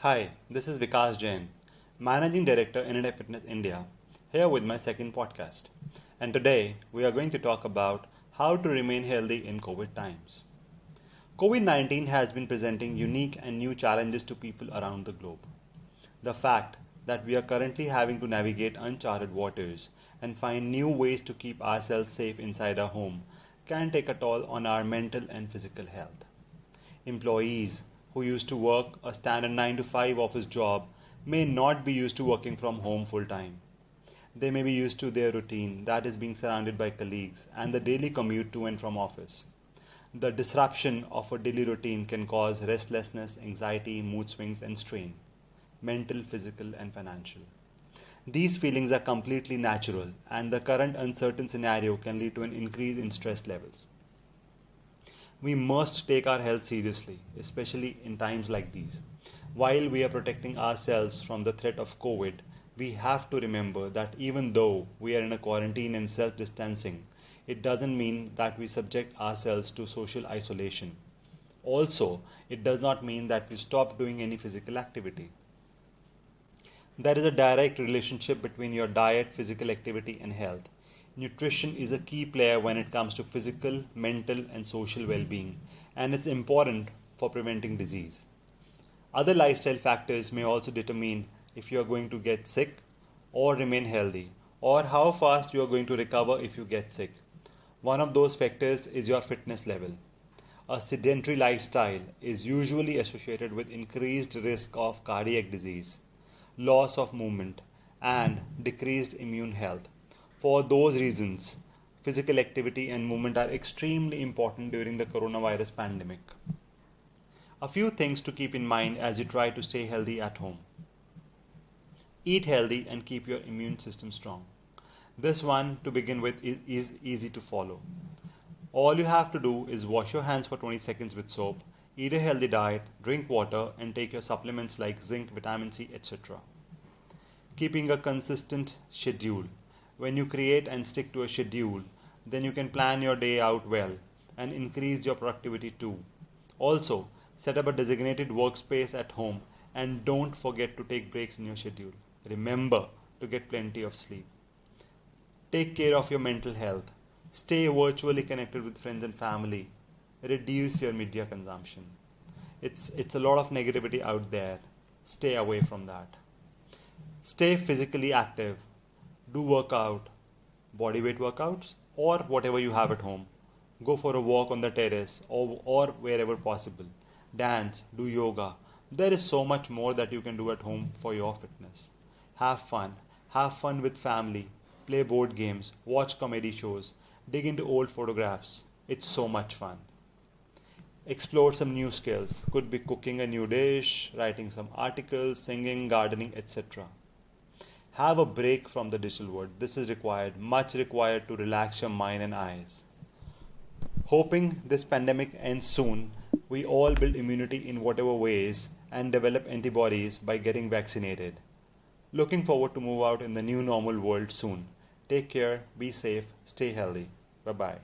Hi, this is Vikas Jain, Managing Director Internet Fitness India, here with my second podcast. And today we are going to talk about how to remain healthy in COVID times. COVID 19 has been presenting unique and new challenges to people around the globe. The fact that we are currently having to navigate uncharted waters and find new ways to keep ourselves safe inside our home can take a toll on our mental and physical health. Employees who used to work a standard 9 to 5 office job may not be used to working from home full time. They may be used to their routine, that is, being surrounded by colleagues, and the daily commute to and from office. The disruption of a daily routine can cause restlessness, anxiety, mood swings, and strain mental, physical, and financial. These feelings are completely natural, and the current uncertain scenario can lead to an increase in stress levels. We must take our health seriously, especially in times like these. While we are protecting ourselves from the threat of COVID, we have to remember that even though we are in a quarantine and self distancing, it doesn't mean that we subject ourselves to social isolation. Also, it does not mean that we stop doing any physical activity. There is a direct relationship between your diet, physical activity, and health. Nutrition is a key player when it comes to physical, mental, and social well being, and it's important for preventing disease. Other lifestyle factors may also determine if you are going to get sick or remain healthy, or how fast you are going to recover if you get sick. One of those factors is your fitness level. A sedentary lifestyle is usually associated with increased risk of cardiac disease, loss of movement, and decreased immune health. For those reasons, physical activity and movement are extremely important during the coronavirus pandemic. A few things to keep in mind as you try to stay healthy at home. Eat healthy and keep your immune system strong. This one, to begin with, is easy to follow. All you have to do is wash your hands for 20 seconds with soap, eat a healthy diet, drink water, and take your supplements like zinc, vitamin C, etc. Keeping a consistent schedule. When you create and stick to a schedule, then you can plan your day out well and increase your productivity too. Also, set up a designated workspace at home and don't forget to take breaks in your schedule. Remember to get plenty of sleep. Take care of your mental health. Stay virtually connected with friends and family. Reduce your media consumption. It's a lot of negativity out there. Stay away from that. Stay physically active. Do workout, body weight workouts, or whatever you have at home. Go for a walk on the terrace or wherever possible. Dance, do yoga. There is so much more that you can do at home for your fitness. Have fun. Have fun with family. Play board games. Watch comedy shows. Dig into old photographs. It's so much fun. Explore some new skills. Could be cooking a new dish, writing some articles, singing, gardening, etc. Have a break from the digital world. This is required, much required to relax your mind and eyes. Hoping this pandemic ends soon, we all build immunity in whatever ways and develop antibodies by getting vaccinated. Looking forward to move out in the new normal world soon. Take care, be safe, stay healthy. Bye bye.